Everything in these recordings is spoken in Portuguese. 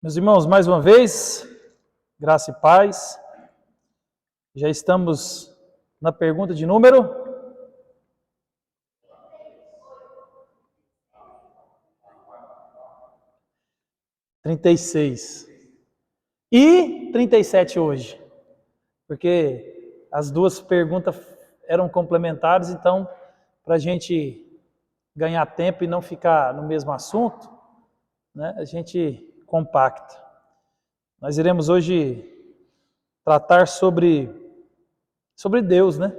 Meus irmãos, mais uma vez, graça e paz. Já estamos na pergunta de número 36 e 37 hoje, porque as duas perguntas eram complementares, então, para a gente ganhar tempo e não ficar no mesmo assunto, né, a gente compacta. Nós iremos hoje tratar sobre Deus, né?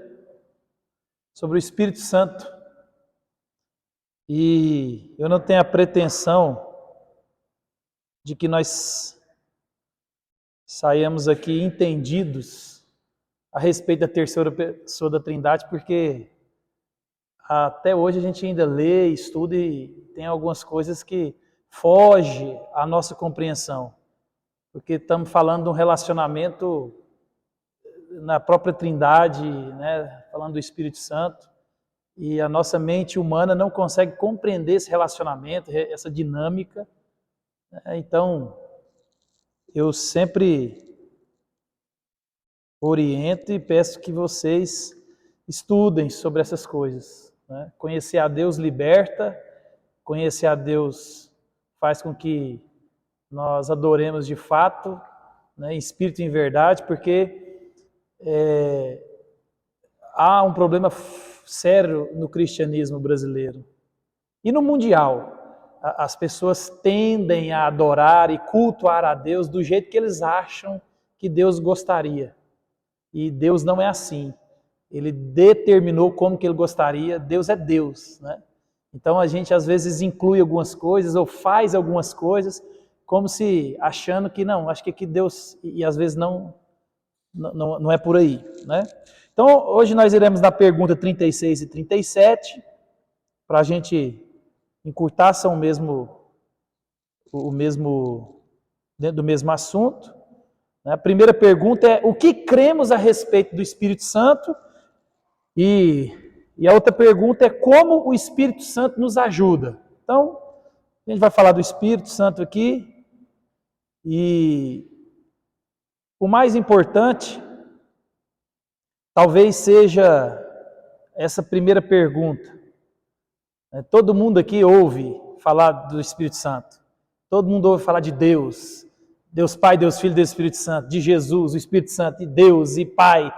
Sobre o Espírito Santo. E eu não tenho a pretensão de que nós saímos aqui entendidos a respeito da terceira pessoa da Trindade, porque até hoje a gente ainda lê, estuda e tem algumas coisas que fogem à nossa compreensão. Porque estamos falando de um relacionamento na própria Trindade, né, falando do Espírito Santo, e a nossa mente humana não consegue compreender esse relacionamento, essa dinâmica. Então, eu sempre oriento e peço que vocês estudem sobre essas coisas. Né? Conhecer a Deus liberta, conhecer a Deus faz com que nós adoremos de fato, né, em espírito e em verdade, porque há um problema sério no cristianismo brasileiro e no mundial. As pessoas tendem a adorar e cultuar a Deus do jeito que eles acham que Deus gostaria. E Deus não é assim. Ele determinou como que ele gostaria. Deus é Deus, né? Então a gente às vezes inclui algumas coisas ou faz algumas coisas como se achando que não, acho que Deus, e às vezes não é por aí, né? Então hoje nós iremos na pergunta 36 e 37, para a gente encurtar, são dentro do mesmo assunto. A primeira pergunta é: o que cremos a respeito do Espírito Santo? E a outra pergunta é: como o Espírito Santo nos ajuda? Então, a gente vai falar do Espírito Santo aqui. E o mais importante talvez seja essa primeira pergunta. Todo mundo aqui ouve falar do Espírito Santo. Todo mundo ouve falar de Deus. Deus Pai, Deus Filho, Deus Espírito Santo. De Jesus, o Espírito Santo, e Deus e Pai.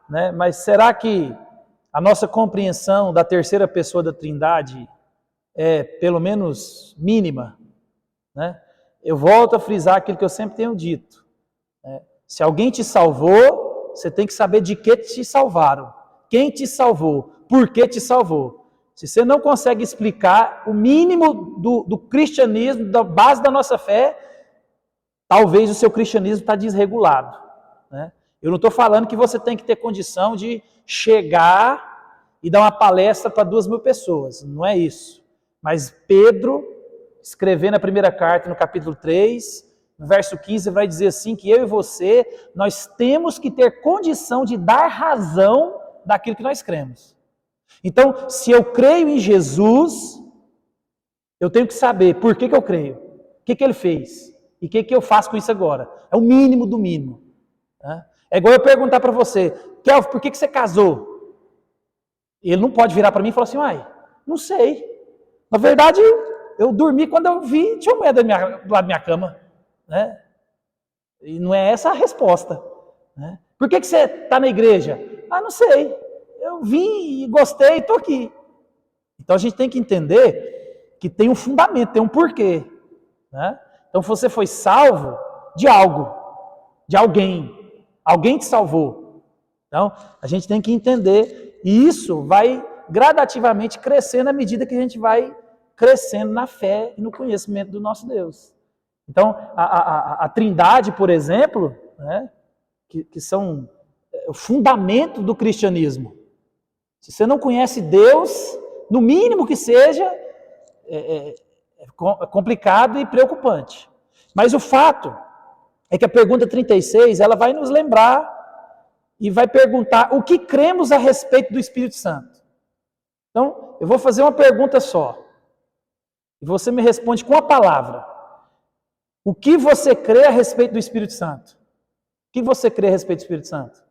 Né? Mas será que a nossa compreensão da terceira pessoa da Trindade é pelo menos mínima? Né? Eu volto a frisar aquilo que eu sempre tenho dito. Se alguém te salvou, você tem que saber de que te salvaram. Quem te salvou? Por que te salvou? Se você não consegue explicar o mínimo do cristianismo, da base da nossa fé, talvez o seu cristianismo está desregulado. Né? Eu não estou falando que você tem que ter condição de chegar e dar uma palestra para 2.000 pessoas. Não é isso. Mas Pedro, escrevendo a primeira carta no capítulo 3, no verso 15, vai dizer assim, que eu e você, nós temos que ter condição de dar razão daquilo que nós cremos. Então, se eu creio em Jesus, eu tenho que saber por que eu creio, o que ele fez e o que eu faço com isso agora. É o mínimo do mínimo. Né? É igual eu perguntar para você: Kelvin, por que você casou? Ele não pode virar para mim e falar assim: não sei. Na verdade, eu dormi quando eu vi, tinha uma mulher do lado da minha cama. Né? E não é essa a resposta. Né? Por que você está na igreja? Não sei. Eu vim e gostei e estou aqui. Então a gente tem que entender que tem um fundamento, tem um porquê. Né? Então você foi salvo de algo, de alguém. Alguém te salvou. Então a gente tem que entender, e isso vai gradativamente crescendo à medida que a gente vai crescendo na fé e no conhecimento do nosso Deus. Então a Trindade, por exemplo, né, que são o fundamento do cristianismo. Se você não conhece Deus, no mínimo que seja, é complicado e preocupante. Mas o fato é que a pergunta 36, ela vai nos lembrar e vai perguntar o que cremos a respeito do Espírito Santo. Então, eu vou fazer uma pergunta só. E você me responde com a palavra. O que você crê a respeito do Espírito Santo? O que você crê a respeito do Espírito Santo?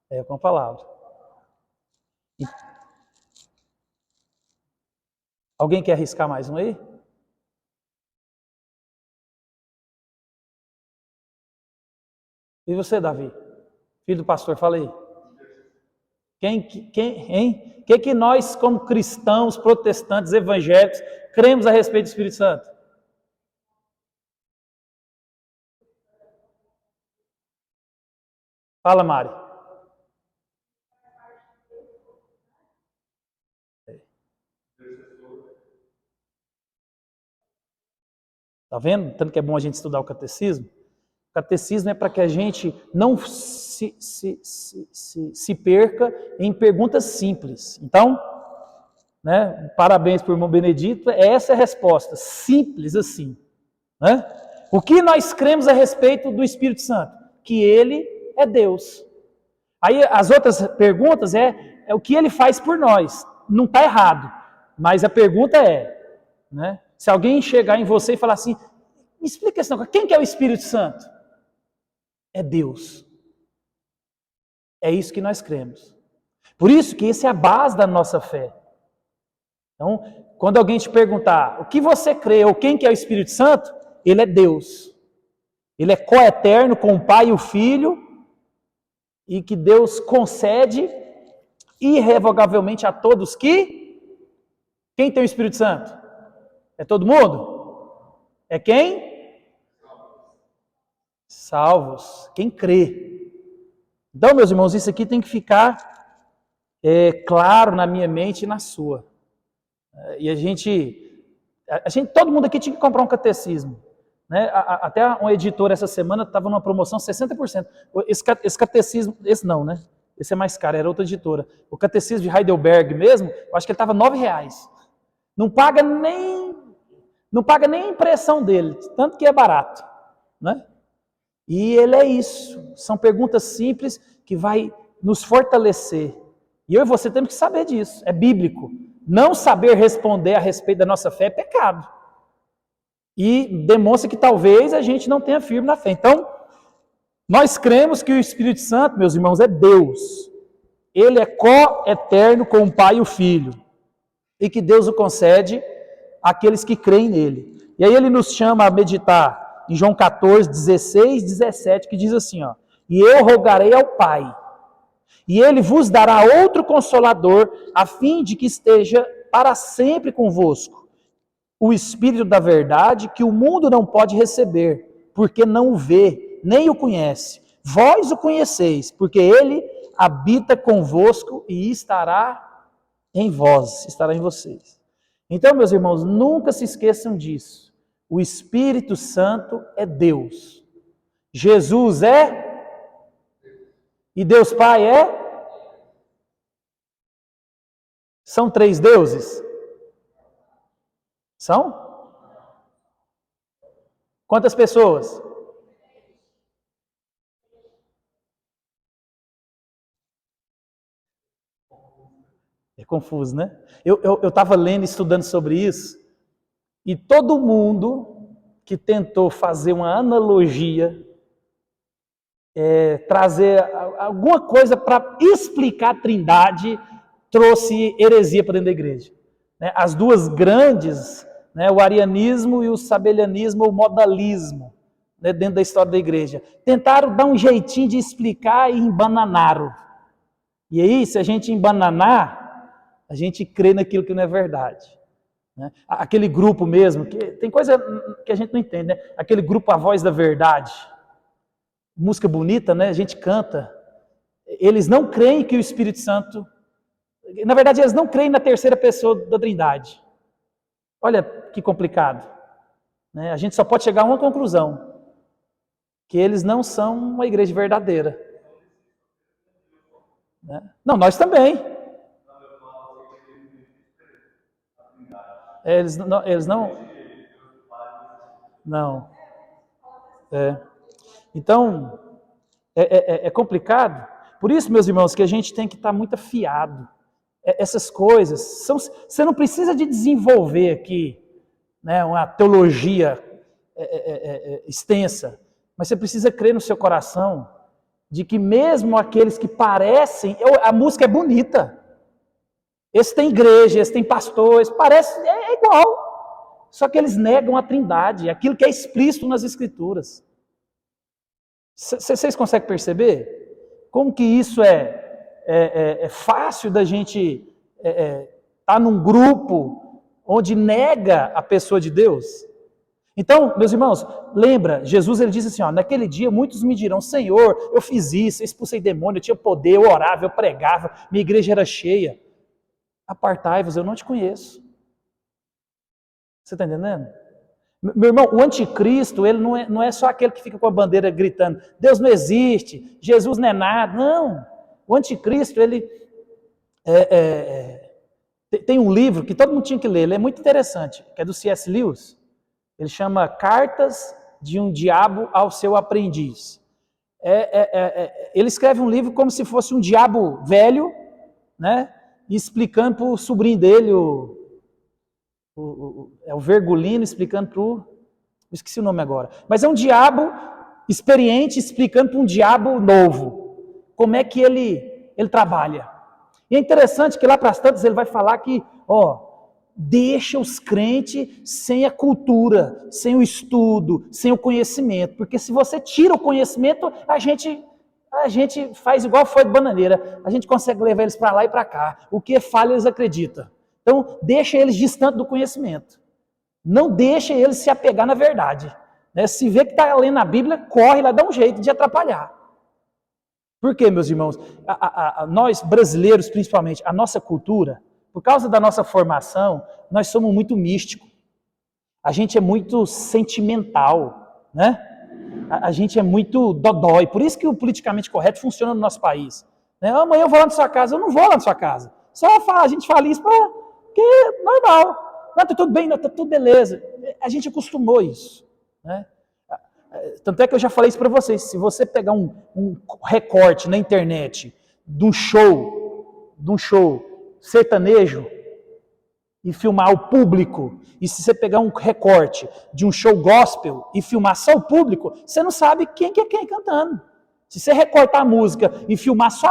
É com a palavra. Alguém quer arriscar mais um aí? E você, Davi? Filho do pastor, fala aí. Hein? O que nós, como cristãos, protestantes, evangélicos, cremos a respeito do Espírito Santo? Fala, Mari. Tá vendo? Tanto que é bom a gente estudar o catecismo. O catecismo é para que a gente não se perca em perguntas simples. Então, né, parabéns para o irmão Benedito, essa é a resposta, simples assim. Né? O que nós cremos a respeito do Espírito Santo? Que ele é Deus. Aí as outras perguntas é o que ele faz por nós. Não está errado, mas a pergunta é, né, se alguém chegar em você e falar assim, me explica esse negócio, quem que é o Espírito Santo? É Deus. É isso que nós cremos. Por isso que essa é a base da nossa fé. Então, quando alguém te perguntar o que você crê ou quem que é o Espírito Santo, ele é Deus. Ele é coeterno com o Pai e o Filho e que Deus concede irrevogavelmente a todos que... Quem tem o Espírito Santo? É todo mundo? É quem? Salvos. Quem crê. Então, meus irmãos, isso aqui tem que ficar claro na minha mente e na sua. E todo mundo aqui tinha que comprar um catecismo. Né? Até uma editora essa semana estava numa promoção 60%. Esse catecismo, esse não, né? Esse é mais caro, era outra editora. O catecismo de Heidelberg mesmo, eu acho que ele estava R$9. Não paga nem a impressão dele, tanto que é barato. Né? E ele é isso. São perguntas simples que vai nos fortalecer. E eu e você temos que saber disso. É bíblico. Não saber responder a respeito da nossa fé é pecado. E demonstra que talvez a gente não tenha firme na fé. Então, nós cremos que o Espírito Santo, meus irmãos, é Deus. Ele é co-eterno com o Pai e o Filho. E que Deus o concede àqueles que creem nele. E aí ele nos chama a meditar em João 14, 16, 17, que diz assim, ó, e eu rogarei ao Pai, e ele vos dará outro consolador, a fim de que esteja para sempre convosco, o Espírito da verdade, que o mundo não pode receber, porque não o vê, nem o conhece. Vós o conheceis, porque ele habita convosco e estará em vós, estará em vocês. Então, meus irmãos, nunca se esqueçam disso. O Espírito Santo é Deus. Jesus é? E Deus Pai é? São três deuses? São? Quantas pessoas? É confuso, né? Eu estava lendo, estudando sobre isso, e todo mundo que tentou fazer uma analogia, trazer alguma coisa para explicar a Trindade, trouxe heresia para dentro da igreja. Né? As duas grandes, né, o arianismo e o sabelianismo, o modalismo, né, dentro da história da igreja. Tentaram dar um jeitinho de explicar e embananaram. E aí, se a gente embananar, a gente crê naquilo que não é verdade. Né? Aquele grupo mesmo, que tem coisa que a gente não entende, né? Aquele grupo A Voz da Verdade, música bonita, né? A gente canta. Eles não creem que o Espírito Santo... Na verdade, eles não creem na terceira pessoa da Trindade. Olha que complicado. Né? A gente só pode chegar a uma conclusão, que eles não são uma igreja verdadeira. Né? Não, nós também. Eles não. Não. Então, É complicado. Por isso, meus irmãos, que a gente tem que estar muito afiado. Essas coisas, você não precisa de desenvolver aqui, né, uma teologia extensa, mas você precisa crer no seu coração de que mesmo aqueles que parecem, a música é bonita, esse tem igreja, esse tem pastor, esse parece, é igual, só que eles negam a trindade, aquilo que é explícito nas escrituras. Vocês conseguem perceber? Como que isso é fácil da gente estar num grupo onde nega a pessoa de Deus? Então, meus irmãos, lembra, Jesus ele disse assim, ó, naquele dia muitos me dirão, Senhor, eu fiz isso, eu expulsei demônio, eu tinha poder, eu orava, eu pregava, minha igreja era cheia. Apartai-vos, eu não te conheço. Você está entendendo? Meu irmão, o anticristo, ele não é só aquele que fica com a bandeira gritando, Deus não existe, Jesus não é nada. Não. O anticristo, ele tem um livro que todo mundo tinha que ler, ele é muito interessante, que é do C.S. Lewis. Ele chama Cartas de um Diabo ao Seu Aprendiz. Ele escreve um livro como se fosse um diabo velho, né? Explicando para o sobrinho dele, o Vergulino, explicando para o... Esqueci o nome agora. Mas é um diabo experiente explicando para um diabo novo como é que ele trabalha. E é interessante que lá para as tantas ele vai falar que, deixa os crentes sem a cultura, sem o estudo, sem o conhecimento. Porque se você tira o conhecimento, a gente faz igual foi de bananeira. A gente consegue levar eles para lá e para cá. O que é falha, eles acreditam. Então, deixa eles distantes do conhecimento. Não deixa eles se apegar na verdade. Né? Se vê que está lendo a Bíblia, corre lá, dá um jeito de atrapalhar. Por quê, meus irmãos? Nós, brasileiros principalmente, a nossa cultura, por causa da nossa formação, nós somos muito místicos. A gente é muito sentimental, né? A gente é muito dodói. Por isso que o politicamente correto funciona no nosso país. Né? Amanhã eu vou lá na sua casa. Eu não vou lá na sua casa. A gente fala isso porque é normal. Não, tá tudo bem, não, tá tudo beleza. A gente acostumou isso. Né? Tanto é que eu já falei isso para vocês. Se você pegar um recorte na internet de um show sertanejo e filmar o público, e se você pegar um recorte de um show gospel e filmar só o público, você não sabe quem que é quem cantando. Se você recortar a música e filmar só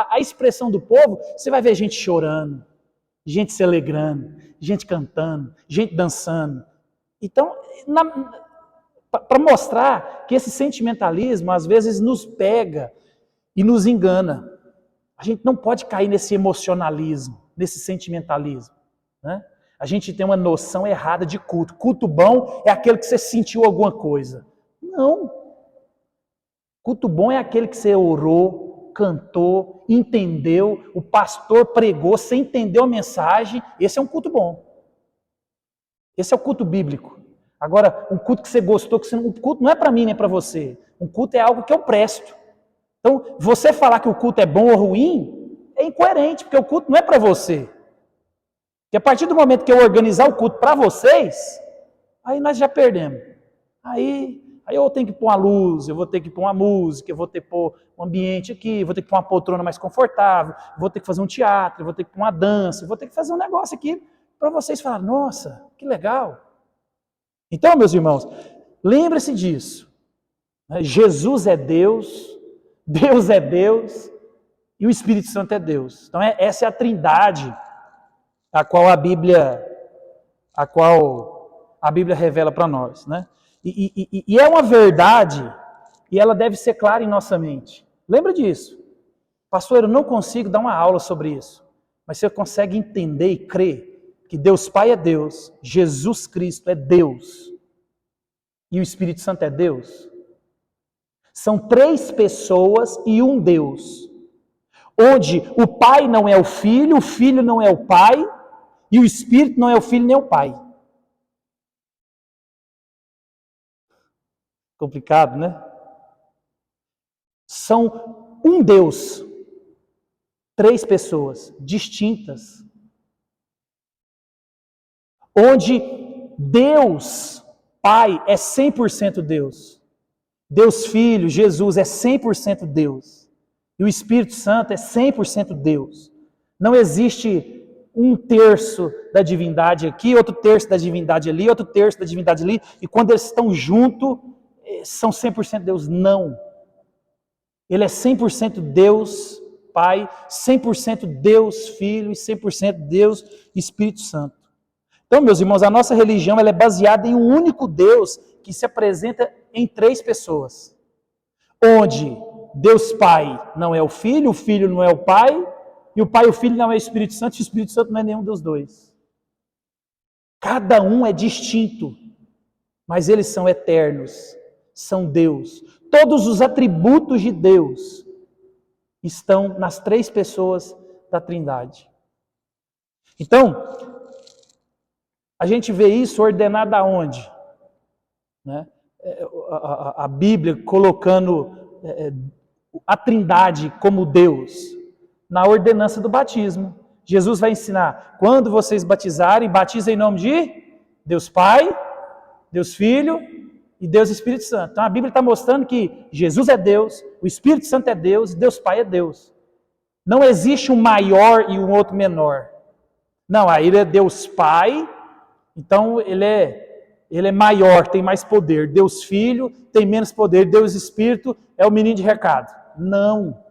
a expressão do povo, você vai ver gente chorando, gente se alegrando, gente cantando, gente dançando. Então, para mostrar que esse sentimentalismo às vezes nos pega e nos engana. A gente não pode cair nesse emocionalismo, nesse sentimentalismo. Né? A gente tem uma noção errada de culto. Culto bom é aquele que você sentiu alguma coisa. Não. Culto bom é aquele que você orou, cantou, entendeu, o pastor pregou, você entendeu a mensagem. Esse é um culto bom. Esse é o culto bíblico. Agora, um culto que você gostou, um culto não é para mim nem para você. Um culto é algo que eu presto. Então, você falar que o culto é bom ou ruim é incoerente, porque o culto não é para você. Porque a partir do momento que eu organizar o culto para vocês, aí nós já perdemos. Aí eu tenho que pôr uma luz, eu vou ter que pôr uma música, eu vou ter que pôr um ambiente aqui, eu vou ter que pôr uma poltrona mais confortável, eu vou ter que fazer um teatro, eu vou ter que pôr uma dança, eu vou ter que fazer um negócio aqui para vocês falarem, nossa, que legal. Então, meus irmãos, lembre-se disso. Jesus é Deus, Deus é Deus e o Espírito Santo é Deus. Então essa é a trindade a qual a Bíblia revela para nós. Né? E é uma verdade e ela deve ser clara em nossa mente. Lembra disso. Pastor, eu não consigo dar uma aula sobre isso, mas você consegue entender e crer que Deus Pai é Deus, Jesus Cristo é Deus e o Espírito Santo é Deus. São 3 pessoas e um Deus, onde o Pai não é o Filho não é o Pai, e o Espírito não é o Filho nem o Pai. Complicado, né? São um Deus, 3 pessoas distintas, onde Deus, Pai, é 100% Deus. Deus Filho, Jesus, é 100% Deus. E o Espírito Santo é 100% Deus. Não existe um terço da divindade aqui, outro terço da divindade ali, outro terço da divindade ali, e quando eles estão juntos, são 100% Deus. Não. Ele é 100% Deus Pai, 100% Deus Filho e 100% Deus Espírito Santo. Então, meus irmãos, a nossa religião ela é baseada em um único Deus que se apresenta em 3 pessoas. Onde Deus Pai não é o Filho não é o Pai, e o Pai e o Filho não é o Espírito Santo, e o Espírito Santo não é nenhum dos dois. Cada um é distinto, mas eles são eternos, são Deus. Todos os atributos de Deus estão nas 3 pessoas da Trindade. Então, a gente vê isso ordenado aonde? Né? A Bíblia colocando a Trindade como Deus na ordenança do batismo. Jesus vai ensinar, quando vocês batizarem, batizem em nome de Deus Pai, Deus Filho e Deus Espírito Santo. Então a Bíblia está mostrando que Jesus é Deus, o Espírito Santo é Deus, Deus Pai é Deus. Não existe um maior e um outro menor. Não, aí ele é Deus Pai, então ele é maior, tem mais poder. Deus Filho tem menos poder. Deus Espírito é o menino de recado. Não.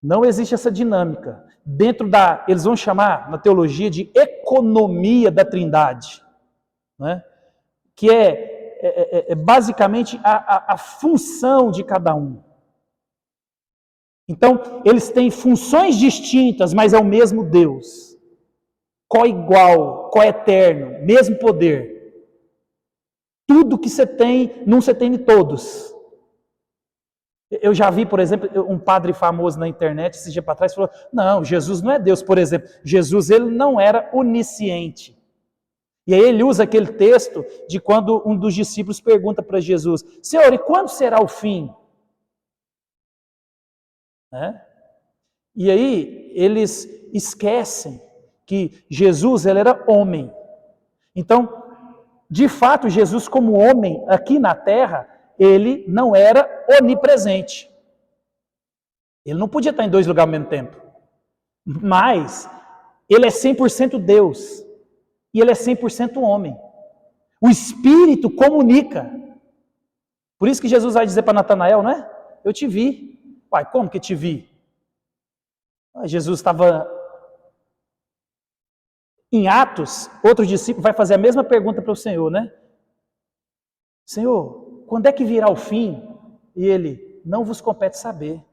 Não existe essa dinâmica. Eles vão chamar na teologia de economia da Trindade, né? Que é basicamente a função de cada um. Então, eles têm funções distintas, mas é o mesmo Deus. Co-igual, co-eterno, mesmo poder. Tudo que você tem, não você tem de todos. Eu já vi, por exemplo, um padre famoso na internet, esse dia para trás, falou, não, Jesus não é Deus, por exemplo. Jesus, ele não era onisciente. E aí ele usa aquele texto de quando um dos discípulos pergunta para Jesus, Senhor, e quando será o fim? Né? E aí eles esquecem que Jesus ele era homem. Então, de fato, Jesus como homem aqui na terra, ele não era onipresente. Ele não podia estar em 2 lugares ao mesmo tempo. Mas ele é 100% Deus. E ele é 100% homem. O Espírito comunica. Por isso que Jesus vai dizer para Natanael, né? Eu te vi. Pai, como que te vi? Jesus estava em Atos, outro discípulo vai fazer a mesma pergunta para o Senhor, né? Senhor, quando é que virá o fim? E ele, não vos compete saber.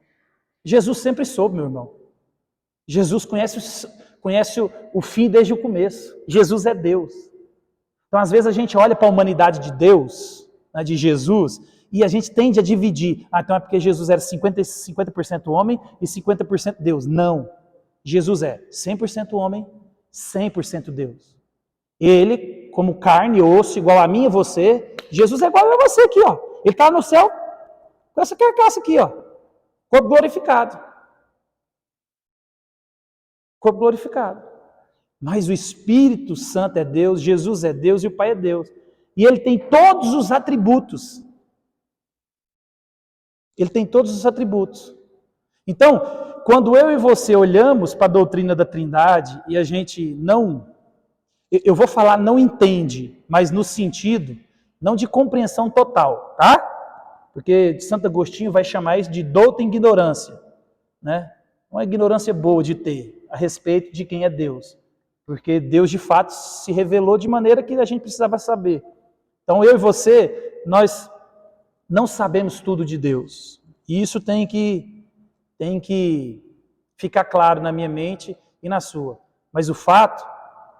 Jesus sempre soube, meu irmão. Jesus conhece o fim desde o começo. Jesus é Deus. Então, às vezes, a gente olha para a humanidade de Deus, né, de Jesus, e a gente tende a dividir. Então é porque Jesus era 50% homem e 50% Deus. Não. Jesus é 100% homem, 100% Deus. Ele, como carne e osso, igual a mim e você, Jesus é igual a você aqui, ó. Ele está no céu com essa carcaça aqui, ó. Corpo glorificado. Corpo glorificado. Mas o Espírito Santo é Deus, Jesus é Deus e o Pai é Deus. E ele tem todos os atributos. Ele tem todos os atributos. Então, quando eu e você olhamos para a doutrina da Trindade e a gente não, eu vou falar não entende, mas no sentido, não de compreensão total, tá? Porque de Santo Agostinho vai chamar isso de douta ignorância, né? Uma ignorância boa de ter a respeito de quem é Deus. Porque Deus de fato se revelou de maneira que a gente precisava saber. Então eu e você, nós não sabemos tudo de Deus. E isso tem que ficar claro na minha mente e na sua. Mas o fato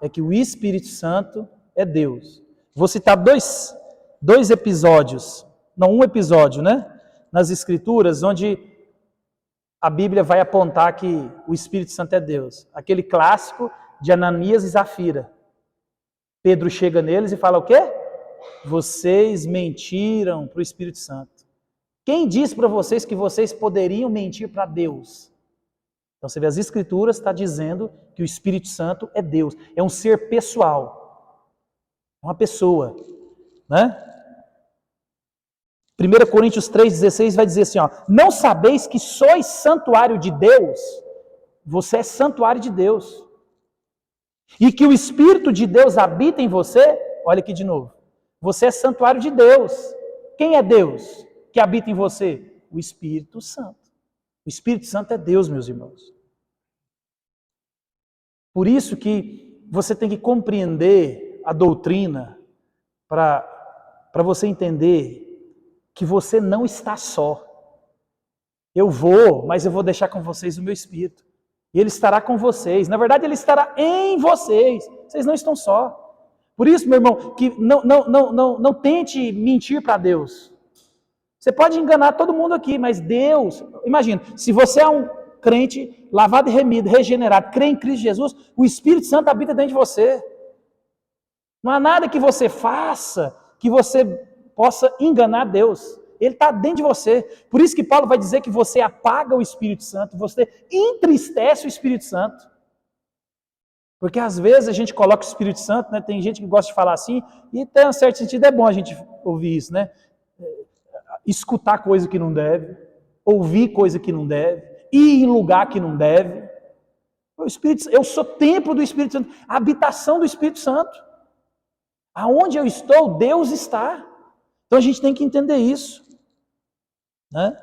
é que o Espírito Santo é Deus. Vou citar dois episódios, não um episódio, né? Nas Escrituras, onde a Bíblia vai apontar que o Espírito Santo é Deus. Aquele clássico de Ananias e Zafira. Pedro chega neles e fala o quê? Vocês mentiram para o Espírito Santo. Quem disse para vocês que vocês poderiam mentir para Deus? Então você vê, as Escrituras está dizendo que o Espírito Santo é Deus. É um ser pessoal. É uma pessoa. Né? 1 Coríntios 3,16 vai dizer assim, ó, não sabeis que sois santuário de Deus? Você é santuário de Deus. E que o Espírito de Deus habita em você? Olha aqui de novo. Você é santuário de Deus. Quem é Deus que habita em você? O Espírito Santo. O Espírito Santo é Deus, meus irmãos. Por isso que você tem que compreender a doutrina para você entender que você não está só. Eu vou, mas eu vou deixar com vocês o meu Espírito. E Ele estará com vocês. Na verdade, Ele estará em vocês. Vocês não estão só. Por isso, meu irmão, que não tente mentir para Deus. Você pode enganar todo mundo aqui, mas Deus... Imagina, se você é um crente lavado e remido, regenerado, crê em Cristo Jesus, o Espírito Santo habita dentro de você. Não há nada que você faça que você possa enganar Deus. Ele está dentro de você. Por isso que Paulo vai dizer que você apaga o Espírito Santo, você entristece o Espírito Santo. Porque às vezes a gente coloca o Espírito Santo, né? Tem gente que gosta de falar assim, e tem um certo sentido, é bom a gente ouvir isso, né? Escutar coisa que não deve, ouvir coisa que não deve, ir em lugar que não deve. O Espírito, eu sou templo do Espírito Santo, a habitação do Espírito Santo. Aonde eu estou, Deus está. Então a gente tem que entender isso, né?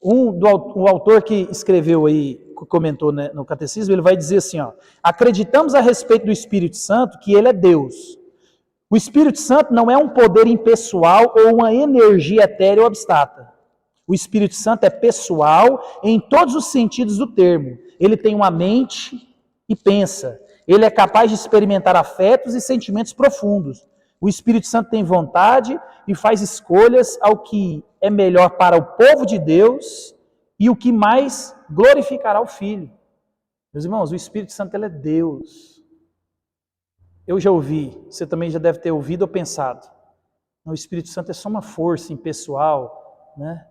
O autor que escreveu aí, comentou, né, no catecismo, ele vai dizer assim, ó, acreditamos a respeito do Espírito Santo que ele é Deus. O Espírito Santo não é um poder impessoal ou uma energia etérea ou abstrata. O Espírito Santo é pessoal em todos os sentidos do termo. Ele tem uma mente e pensa. Ele é capaz de experimentar afetos e sentimentos profundos. O Espírito Santo tem vontade e faz escolhas ao que é melhor para o povo de Deus e o que mais glorificará o Filho. Meus irmãos, o Espírito Santo ele é Deus. Eu já ouvi, você também já deve ter ouvido ou pensado. O Espírito Santo é só uma força impessoal, né?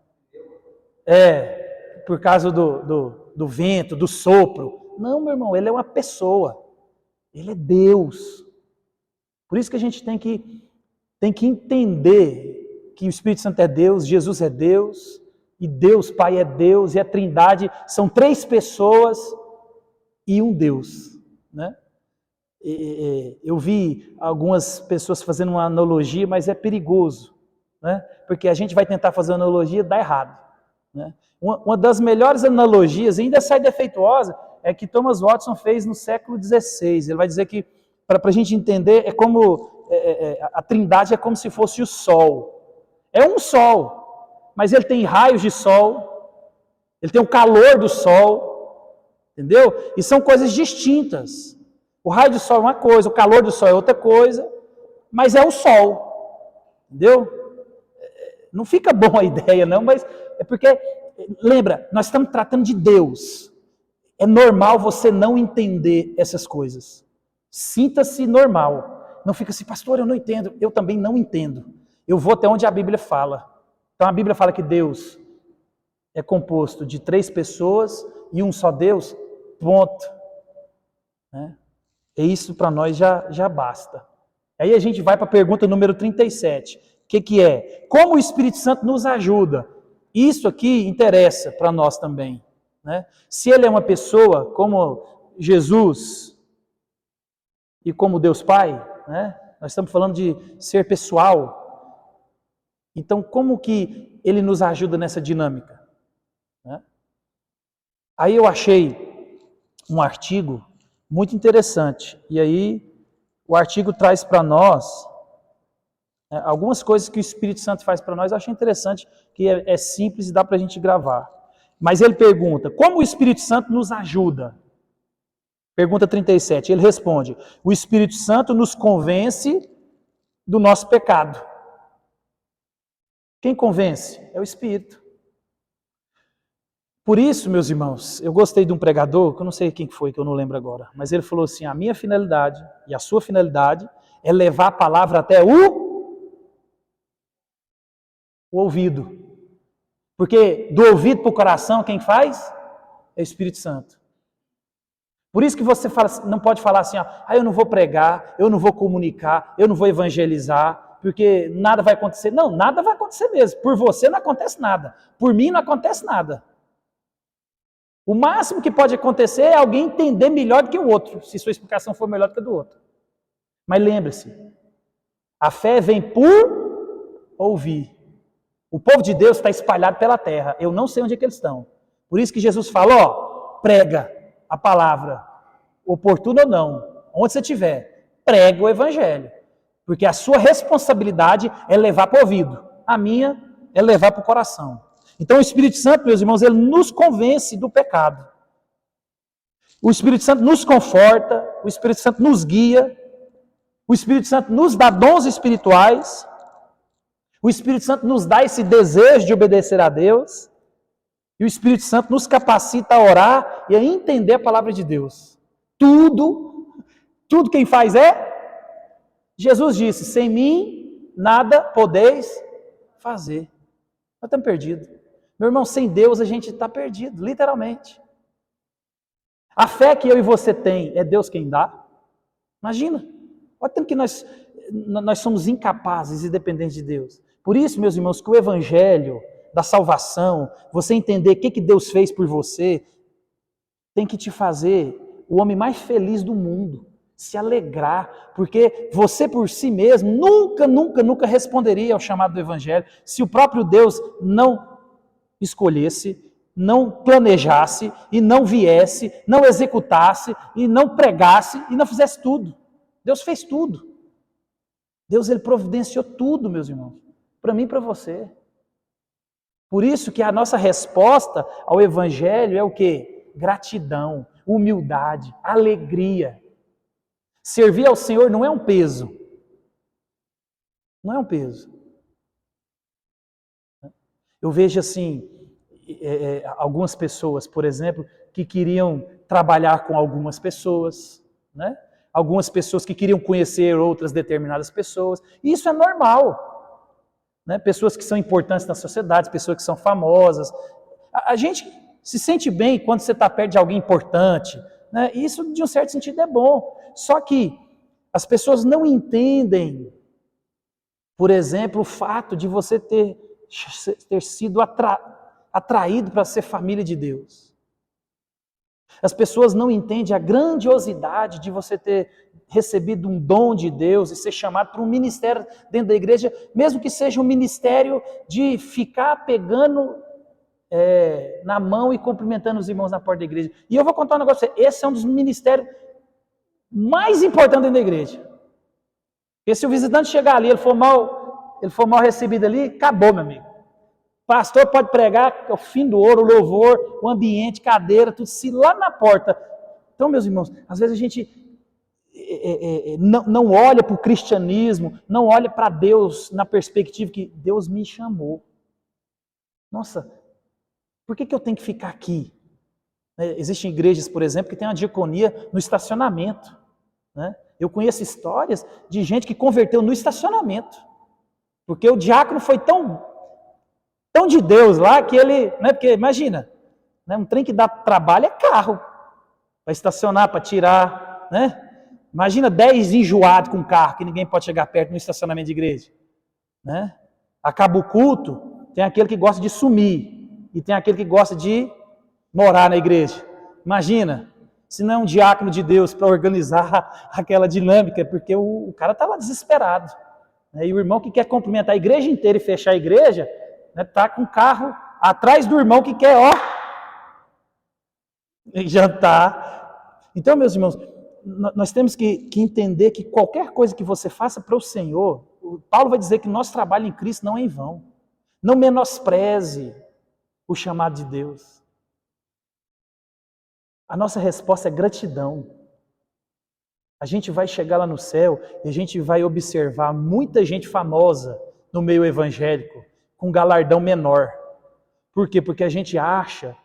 Por causa do vento, do sopro. Não, meu irmão, ele é uma pessoa. Ele é Deus. Por isso que a gente tem que entender que o Espírito Santo é Deus, Jesus é Deus, e Deus Pai é Deus, e a Trindade são 3 pessoas e um Deus, né? Eu vi algumas pessoas fazendo uma analogia, mas é perigoso, né? Porque a gente vai tentar fazer uma analogia e dá errado, né? Uma das melhores analogias, ainda sai defeituosa, é que Thomas Watson fez no século XVI. Ele vai dizer que, para a gente entender, é como a Trindade é como se fosse o Sol. É um Sol, mas ele tem raios de Sol, ele tem o calor do Sol, entendeu? E são coisas distintas. O raio do Sol é uma coisa, o calor do Sol é outra coisa, mas é o Sol, entendeu? Não fica bom a ideia, não, mas é porque, lembra, nós estamos tratando de Deus. É normal você não entender essas coisas. Sinta-se normal. Não fica assim, pastor, eu não entendo. Eu também não entendo. Eu vou até onde a Bíblia fala. Então a Bíblia fala que Deus é composto de 3 pessoas e um só Deus, ponto. Né? E isso para nós já basta. Aí a gente vai para a pergunta número 37. O que é? Como o Espírito Santo nos ajuda? Isso aqui interessa para nós também. Né? Se ele é uma pessoa como Jesus e como Deus Pai, né? Nós estamos falando de ser pessoal. Então, como que ele nos ajuda nessa dinâmica? Né? Aí eu achei um artigo muito interessante. E aí o artigo traz para nós algumas coisas que o Espírito Santo faz para nós. Eu achei interessante, que é simples e dá para a gente gravar. Mas ele pergunta, como o Espírito Santo nos ajuda? Pergunta 37, ele responde, o Espírito Santo nos convence do nosso pecado. Quem convence? É o Espírito. Por isso, meus irmãos, eu gostei de um pregador, que eu não sei quem foi, que eu não lembro agora, mas ele falou assim, a minha finalidade e a sua finalidade é levar a palavra até o ouvido. Porque do ouvido para o coração, quem faz? É o Espírito Santo. Por isso que você não pode falar assim, eu não vou pregar, eu não vou comunicar, eu não vou evangelizar, porque nada vai acontecer. Não, nada vai acontecer mesmo. Por você não acontece nada. Por mim não acontece nada. O máximo que pode acontecer é alguém entender melhor do que o outro, se sua explicação for melhor do que a do outro. Mas lembre-se, a fé vem por ouvir. O povo de Deus está espalhado pela terra. Eu não sei onde é que eles estão. Por isso que Jesus fala, prega a palavra, oportuna ou não, onde você estiver, prega o evangelho. Porque a sua responsabilidade é levar para o ouvido. A minha é levar para o coração. Então o Espírito Santo, meus irmãos, ele nos convence do pecado. O Espírito Santo nos conforta, o Espírito Santo nos guia, o Espírito Santo nos dá dons espirituais, o Espírito Santo nos dá esse desejo de obedecer a Deus, e o Espírito Santo nos capacita a orar e a entender a palavra de Deus. Tudo quem faz é... Jesus disse, sem mim nada podeis fazer. Nós estamos perdidos. Meu irmão, sem Deus a gente está perdido, literalmente. A fé que eu e você tem, é Deus quem dá? Imagina. Olha o tempo que nós somos incapazes e dependentes de Deus. Por isso, meus irmãos, que o evangelho da salvação, você entender o que Deus fez por você, tem que te fazer o homem mais feliz do mundo. Se alegrar, porque você por si mesmo nunca responderia ao chamado do evangelho se o próprio Deus não escolhesse, não planejasse e não viesse, não executasse e não pregasse e não fizesse tudo. Deus fez tudo. Deus, ele providenciou tudo, meus irmãos, para mim e para você. Por isso que a nossa resposta ao evangelho é o quê? Gratidão, humildade, alegria. Servir ao Senhor não é um peso. Não é um peso. Eu vejo assim, algumas pessoas, por exemplo, que queriam trabalhar com algumas pessoas, né? Algumas pessoas que queriam conhecer outras determinadas pessoas. E isso é normal. Né? Pessoas que são importantes na sociedade, pessoas que são famosas. A gente se sente bem quando você está perto de alguém importante. Né? Isso, de um certo sentido, é bom. Só que as pessoas não entendem, por exemplo, o fato de você ter sido atraído para ser família de Deus. As pessoas não entendem a grandiosidade de você ter recebido um dom de Deus e ser chamado para um ministério dentro da igreja, mesmo que seja um ministério de ficar pegando na mão e cumprimentando os irmãos na porta da igreja. E eu vou contar um negócio para você, esse é um dos ministérios mais importante dentro da igreja. Porque se o visitante chegar ali, ele for mal recebido ali, acabou, meu amigo. Pastor pode pregar, o fim do ouro, o louvor, o ambiente, cadeira, tudo se lá na porta. Então, meus irmãos, às vezes a gente não olha para o cristianismo, não olha para Deus na perspectiva que Deus me chamou. Nossa, por que eu tenho que ficar aqui? Existem igrejas, por exemplo, que tem uma diaconia no estacionamento. Né? Eu conheço histórias de gente que converteu no estacionamento. Porque o diácono foi tão de Deus lá que ele... Né? Porque imagina, né? Um trem que dá trabalho é carro. Para estacionar, para tirar. Né? Imagina 10 enjoados com carro que ninguém pode chegar perto no estacionamento de igreja. Né? Acaba o culto, tem aquele que gosta de sumir. E tem aquele que gosta de morar na igreja. Imagina, se não é um diácono de Deus para organizar aquela dinâmica, porque o cara está lá desesperado. Né? E o irmão que quer cumprimentar a igreja inteira e fechar a igreja, está com o carro atrás do irmão que quer, jantar. Então, meus irmãos, nós temos que entender que qualquer coisa que você faça para o Senhor, Paulo vai dizer que nosso trabalho em Cristo não é em vão. Não menospreze o chamado de Deus. A nossa resposta é gratidão. A gente vai chegar lá no céu e a gente vai observar muita gente famosa no meio evangélico com galardão menor. Por quê? Porque a gente acha,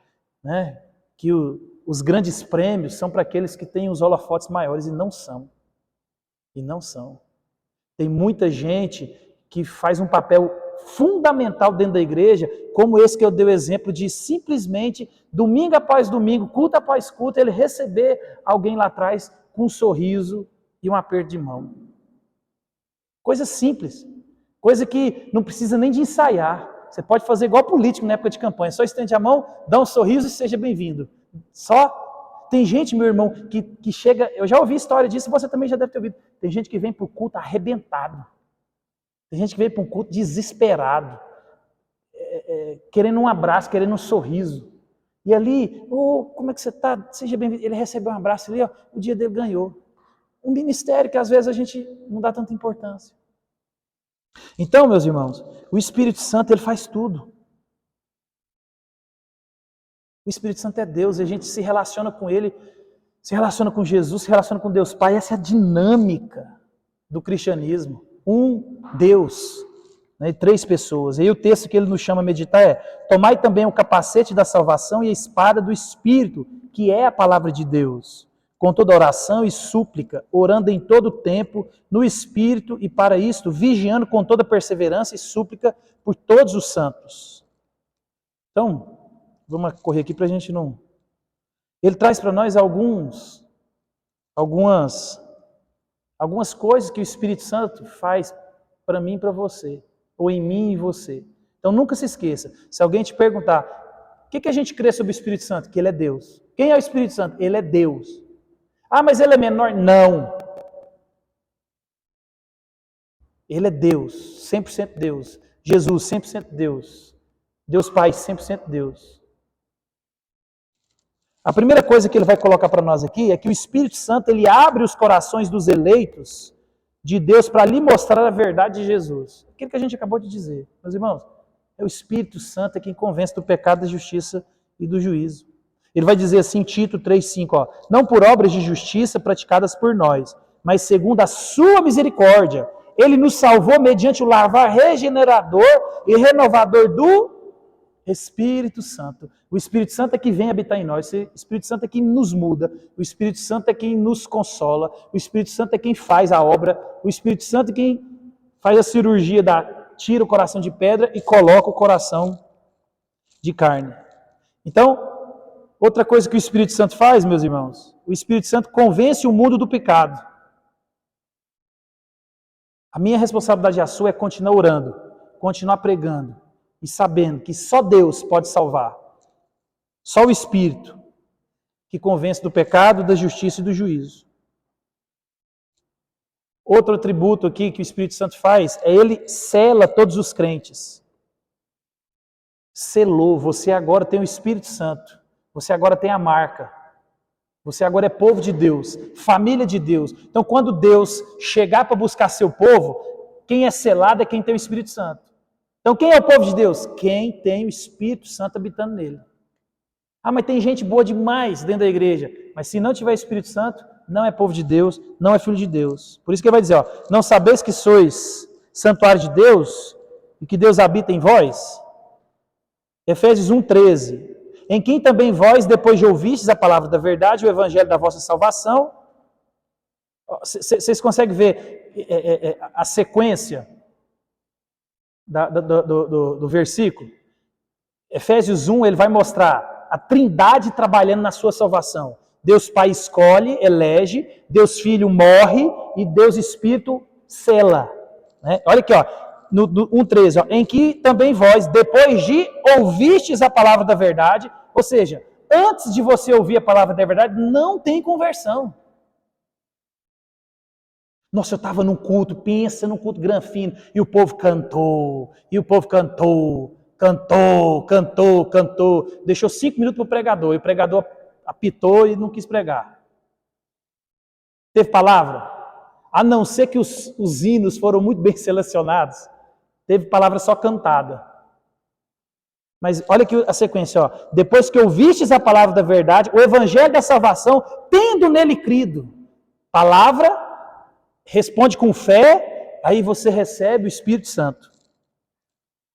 né, que os grandes prêmios são para aqueles que têm os holofotes maiores e não são. E não são. Tem muita gente que faz um papel fundamental dentro da igreja, como esse que eu dei o exemplo de simplesmente, domingo após domingo, culto após culto, ele receber alguém lá atrás com um sorriso e um aperto de mão. Coisa simples. Coisa que não precisa nem de ensaiar. Você pode fazer igual político na época de campanha. Só estende a mão, dá um sorriso e seja bem-vindo. Só tem gente, meu irmão, que chega... Eu já ouvi história disso, você também já deve ter ouvido. Tem gente que vem para o culto arrebentado. Tem gente que vem para um culto desesperado. Querendo um abraço, querendo um sorriso. E ali, como é que você está? Seja bem-vindo. Ele recebeu um abraço ali, ó, o dia dele ganhou. Um ministério que às vezes a gente não dá tanta importância. Então, meus irmãos, o Espírito Santo, ele faz tudo. O Espírito Santo é Deus, e a gente se relaciona com ele, se relaciona com Jesus, se relaciona com Deus Pai. Essa é a dinâmica do cristianismo. Um Deus, né, 3 pessoas. E aí o texto que ele nos chama a meditar é: tomai também o capacete da salvação e a espada do Espírito, que é a palavra de Deus, com toda oração e súplica, orando em todo o tempo, no Espírito, e para isto, vigiando com toda perseverança e súplica por todos os santos. Então, vamos correr aqui para a gente não... Ele traz para nós algumas coisas que o Espírito Santo faz para mim e para você, ou em mim e você. Então, nunca se esqueça, se alguém te perguntar, o que a gente crê sobre o Espírito Santo? Que ele é Deus. Quem é o Espírito Santo? Ele é Deus. Ah, mas ele é menor? Não. Ele é Deus, 100% Deus. Jesus, 100% Deus. Deus Pai, 100% Deus. A primeira coisa que ele vai colocar para nós aqui é que o Espírito Santo, ele abre os corações dos eleitos de Deus para lhe mostrar a verdade de Jesus. Aquilo que a gente acabou de dizer. Meus irmãos, é o Espírito Santo quem convence do pecado, da justiça e do juízo. Ele vai dizer assim, Tito 3,5, não por obras de justiça praticadas por nós, mas segundo a sua misericórdia. Ele nos salvou mediante o lavar regenerador e renovador do Espírito Santo. O Espírito Santo é que vem habitar em nós, o Espírito Santo é quem nos muda, o Espírito Santo é quem nos consola, o Espírito Santo é quem faz a obra, o Espírito Santo é quem faz a cirurgia, tira o coração de pedra e coloca o coração de carne. Então, outra coisa que o Espírito Santo faz, meus irmãos, o Espírito Santo convence o mundo do pecado. A minha responsabilidade e a sua é continuar orando, continuar pregando e sabendo que só Deus pode salvar. Só o Espírito que convence do pecado, da justiça e do juízo. Outro atributo aqui que o Espírito Santo faz é ele sela todos os crentes. Selou, você agora tem o Espírito Santo. Você agora tem a marca. Você agora é povo de Deus, família de Deus. Então, quando Deus chegar para buscar seu povo, quem é selado é quem tem o Espírito Santo. Então, quem é o povo de Deus? Quem tem o Espírito Santo habitando nele. Ah, mas tem gente boa demais dentro da igreja. Mas se não tiver Espírito Santo, não é povo de Deus, não é filho de Deus. Por isso que ele vai dizer, não sabeis que sois santuário de Deus e que Deus habita em vós? Efésios 1,13. Em quem também vós, depois de ouvistes a palavra da verdade, o evangelho da vossa salvação. Vocês conseguem ver a sequência do versículo? Efésios 1, ele vai mostrar a Trindade trabalhando na sua salvação. Deus Pai escolhe, elege, Deus Filho morre e Deus Espírito sela. Né? Olha aqui, no 1,13, em que também vós, depois de ouvistes a palavra da verdade, ou seja, antes de você ouvir a palavra da verdade, não tem conversão. Nossa, eu estava num culto, pensa num culto granfino, e o povo cantou, cantou, deixou 5 minutos para o pregador, e o pregador apitou e não quis pregar. Teve palavra? A não ser que os hinos foram muito bem selecionados, teve palavra só cantada. Mas olha aqui a sequência, depois que ouvistes a palavra da verdade, o evangelho da salvação, tendo nele crido. Palavra, responde com fé, aí você recebe o Espírito Santo.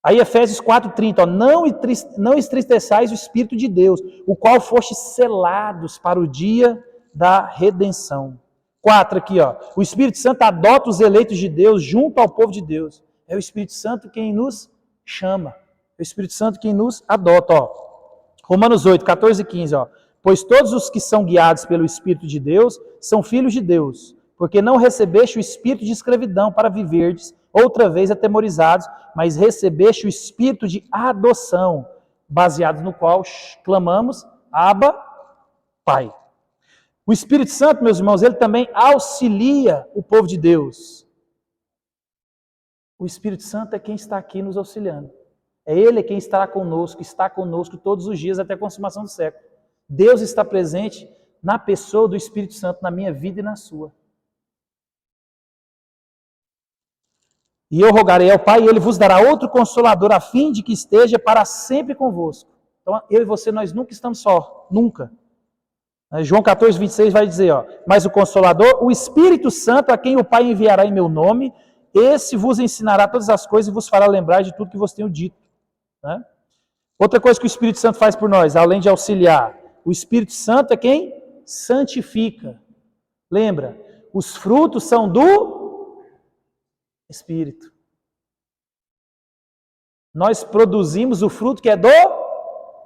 Aí Efésios 4,30, não entristeçais o Espírito de Deus, o qual fostes selados para o dia da redenção. 4 aqui, o Espírito Santo adota os eleitos de Deus junto ao povo de Deus. É o Espírito Santo quem nos chama. É o Espírito Santo quem nos adota. Romanos 8, 14 e 15. Pois todos os que são guiados pelo Espírito de Deus são filhos de Deus, porque não recebeste o espírito de escravidão para viverdes outra vez atemorizados, mas recebeste o espírito de adoção, baseado no qual clamamos, Abba, Pai. O Espírito Santo, meus irmãos, ele também auxilia o povo de Deus. O Espírito Santo é quem está aqui nos auxiliando. É Ele quem estará conosco, está conosco todos os dias até a consumação do século. Deus está presente na pessoa do Espírito Santo, na minha vida e na sua. E eu rogarei ao Pai, e Ele vos dará outro Consolador, a fim de que esteja para sempre convosco. Então, eu e você, nós nunca estamos só, nunca. João 14, 26 vai dizer, mas o Consolador, o Espírito Santo, a quem o Pai enviará em meu nome, esse vos ensinará todas as coisas e vos fará lembrar de tudo que vos tenho dito. Né? Outra coisa que o Espírito Santo faz por nós, além de auxiliar, o Espírito Santo é quem santifica. Lembra, os frutos são do Espírito. Nós produzimos o fruto que é do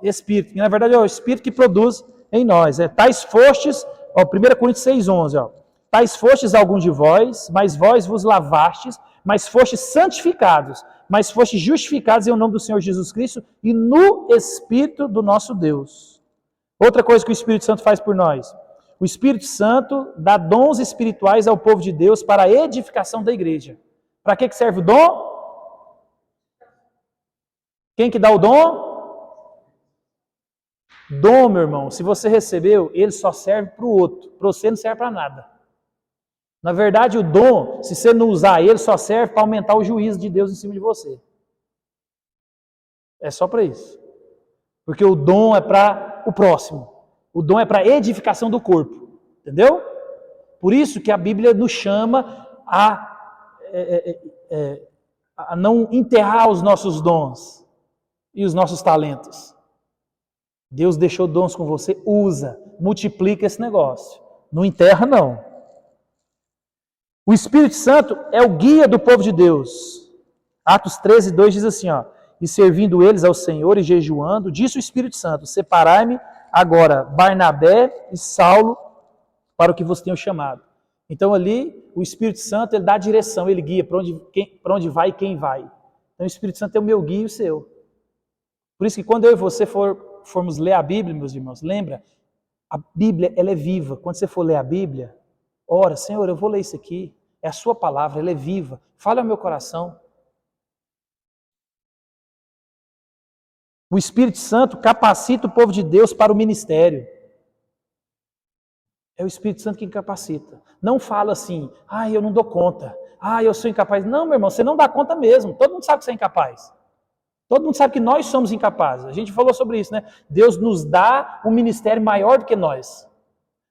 Espírito, que na verdade é o Espírito que produz em nós. Tais fostes, 1 Coríntios 6,11, tais fostes alguns de vós, mas vós vos lavastes, mas fostes santificados, mas fostes justificados em nome do Senhor Jesus Cristo e no Espírito do nosso Deus. Outra coisa que o Espírito Santo faz por nós, o Espírito Santo dá dons espirituais ao povo de Deus para a edificação da igreja. Para que serve o dom? Quem que dá o dom? Dom, meu irmão, se você recebeu, ele só serve para o outro. Para você não serve para nada. Na verdade, o dom, se você não usar ele, só serve para aumentar o juízo de Deus em cima de você. É só para isso. Porque o dom é para o próximo. O dom é para a edificação do corpo. Entendeu? Por isso que a Bíblia nos chama a não enterrar os nossos dons e os nossos talentos. Deus deixou dons com você, usa, multiplica esse negócio. Não enterra, não. O Espírito Santo é o guia do povo de Deus. Atos 13, 2 diz assim, e servindo eles ao Senhor e jejuando, disse o Espírito Santo, separai-me agora Barnabé e Saulo para o que vos tenho chamado. Então ali, o Espírito Santo, ele dá a direção, ele guia para onde vai e quem vai. Então o Espírito Santo é o meu guia e o seu. Por isso que quando eu e você formos ler a Bíblia, meus irmãos, lembra, a Bíblia, ela é viva. Quando você for ler a Bíblia, ora, Senhor, eu vou ler isso aqui. É a sua palavra, ela é viva. Fala ao meu coração. O Espírito Santo capacita o povo de Deus para o ministério. É o Espírito Santo que capacita. Não fala assim, eu não dou conta. Eu sou incapaz. Não, meu irmão, você não dá conta mesmo. Todo mundo sabe que você é incapaz. Todo mundo sabe que nós somos incapazes. A gente falou sobre isso, né? Deus nos dá um ministério maior do que nós.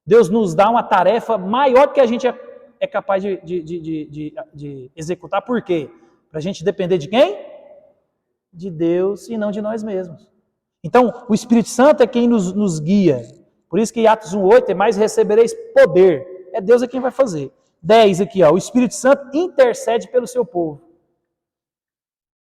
Deus nos dá uma tarefa maior do que a gente é capaz de executar. Por quê? Para a gente depender de quem? De Deus e não de nós mesmos. Então, o Espírito Santo é quem nos guia. Por isso que em Atos 1,8 é mais recebereis poder. É Deus quem vai fazer. 10 aqui, o Espírito Santo intercede pelo seu povo.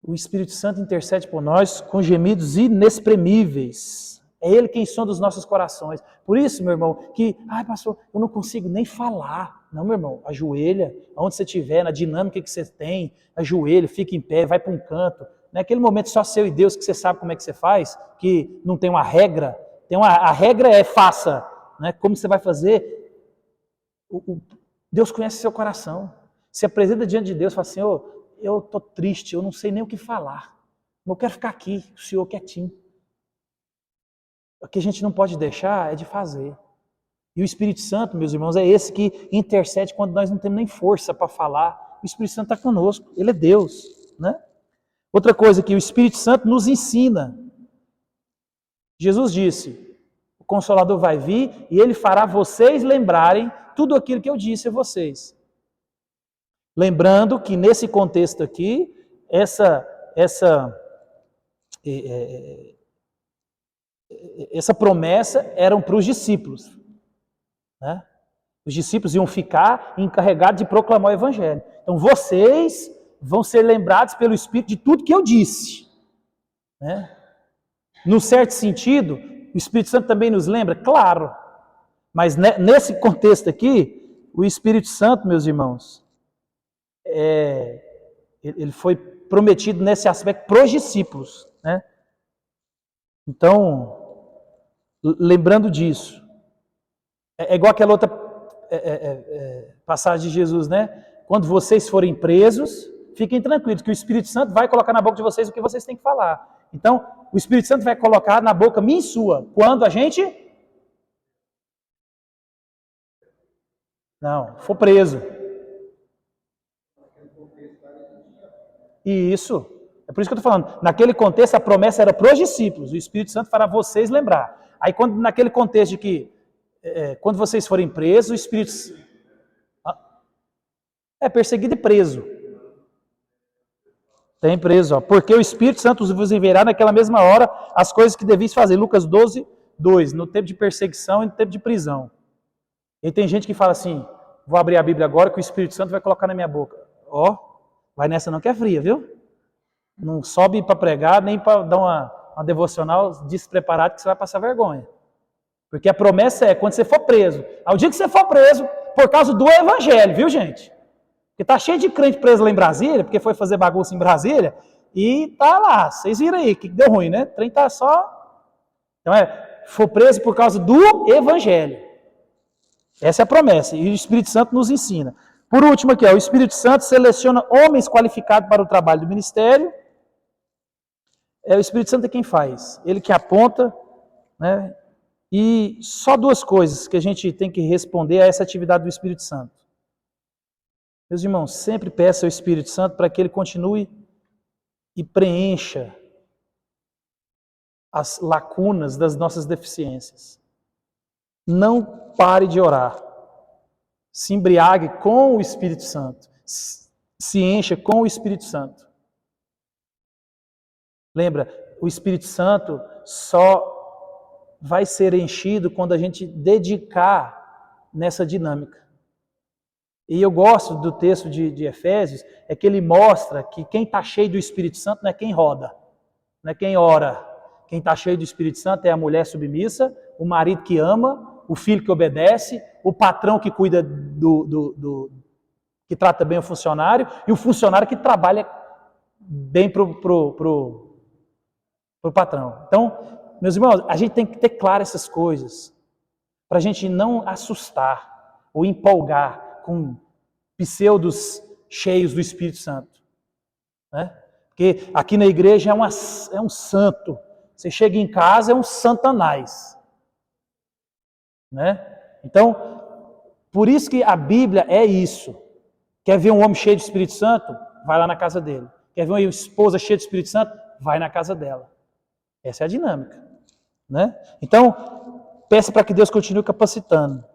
O Espírito Santo intercede por nós com gemidos inexprimíveis. É Ele quem sonda os nossos corações. Por isso, meu irmão, que, pastor, eu não consigo nem falar. Não, meu irmão, ajoelha, onde você estiver, na dinâmica que você tem, ajoelha, fica em pé, vai para um canto. Naquele momento só seu e Deus, que você sabe como é que você faz, que não tem uma regra. A regra é faça. Né? Como você vai fazer? Deus conhece seu coração. Se apresenta diante de Deus e fala, Senhor, eu estou triste, eu não sei nem o que falar. Eu quero ficar aqui, o Senhor quietinho. O que a gente não pode deixar é de fazer. E o Espírito Santo, meus irmãos, é esse que intercede quando nós não temos nem força para falar. O Espírito Santo está conosco, Ele é Deus. Né? Outra coisa que o Espírito Santo nos ensina. Jesus disse, o Consolador vai vir e Ele fará vocês lembrarem tudo aquilo que eu disse a vocês. Lembrando que nesse contexto aqui, essa promessa eram para os discípulos. Né? Os discípulos iam ficar encarregados de proclamar o Evangelho. Então vocês vão ser lembrados pelo Espírito de tudo que eu disse. Né? Num certo sentido, o Espírito Santo também nos lembra? Claro. Mas nesse contexto aqui, o Espírito Santo, meus irmãos, Ele foi prometido nesse aspecto para os discípulos, né? Então, lembrando disso, é igual aquela outra passagem de Jesus, né? Quando vocês forem presos, fiquem tranquilos, que o Espírito Santo vai colocar na boca de vocês o que vocês têm que falar. Então, o Espírito Santo vai colocar na boca minha e sua, quando a gente não for preso. Isso. É por isso que eu estou falando. Naquele contexto, a promessa era para os discípulos. O Espírito Santo fará vocês lembrar. Aí, naquele contexto de que, quando vocês forem presos, o Espírito é perseguido e preso. Tem preso, ó. Porque o Espírito Santo vos enviará naquela mesma hora as coisas que devis fazer. Lucas 12, 2. No tempo de perseguição e no tempo de prisão. E tem gente que fala assim, vou abrir a Bíblia agora que o Espírito Santo vai colocar na minha boca. Ó, vai nessa não que é fria, viu? Não sobe para pregar, nem para dar uma devocional despreparado que você vai passar vergonha. Porque a promessa é quando você for preso. Ao dia que você for preso, por causa do Evangelho, viu, gente? Porque tá cheio de crente preso lá em Brasília, porque foi fazer bagunça em Brasília, e tá lá. Vocês viram aí, que deu ruim, né? O trem tá só... Então for preso por causa do Evangelho. Essa é a promessa, e o Espírito Santo nos ensina. Por último aqui, ó, o Espírito Santo seleciona homens qualificados para o trabalho do ministério. O Espírito Santo é quem faz, ele que aponta, né? E só duas coisas que a gente tem que responder a essa atividade do Espírito Santo. Meus irmãos, sempre peça ao Espírito Santo para que ele continue e preencha as lacunas das nossas deficiências. Não pare de orar. Se embriague com o Espírito Santo. Se encha com o Espírito Santo. Lembra, o Espírito Santo só vai ser enchido quando a gente dedicar nessa dinâmica. E eu gosto do texto de Efésios, é que ele mostra que quem está cheio do Espírito Santo não é quem roda, não é quem ora. Quem está cheio do Espírito Santo é a mulher submissa, o marido que ama, o filho que obedece, o patrão que cuida que trata bem o funcionário, e o funcionário que trabalha bem pro patrão. Então, meus irmãos, a gente tem que ter claro essas coisas, para a gente não assustar ou empolgar com pseudos cheios do Espírito Santo. Né? Porque aqui na igreja é um santo. Você chega em casa, é um satanás. Né? Então, por isso que a Bíblia é isso. Quer ver um homem cheio de Espírito Santo? Vai lá na casa dele. Quer ver uma esposa cheia de Espírito Santo? Vai na casa dela. Essa é a dinâmica. Né? Então, peça para que Deus continue capacitando.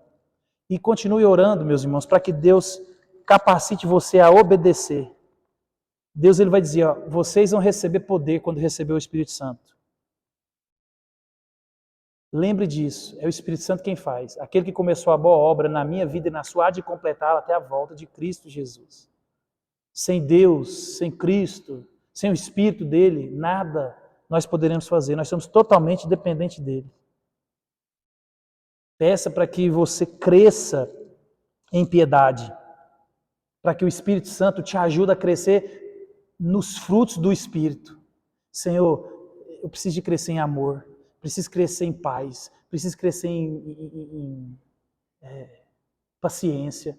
E continue orando, meus irmãos, para que Deus capacite você a obedecer. Deus ele vai dizer, ó, vocês vão receber poder quando receber o Espírito Santo. Lembre disso, é o Espírito Santo quem faz. Aquele que começou a boa obra na minha vida e na sua, há de completá-la até a volta de Cristo Jesus. Sem Deus, sem Cristo, sem o Espírito dele, nada nós poderemos fazer. Nós somos totalmente dependentes dele. Peça para que você cresça em piedade, para que o Espírito Santo te ajude a crescer nos frutos do Espírito. Senhor, eu preciso de crescer em amor, preciso crescer em paz, preciso crescer em paciência,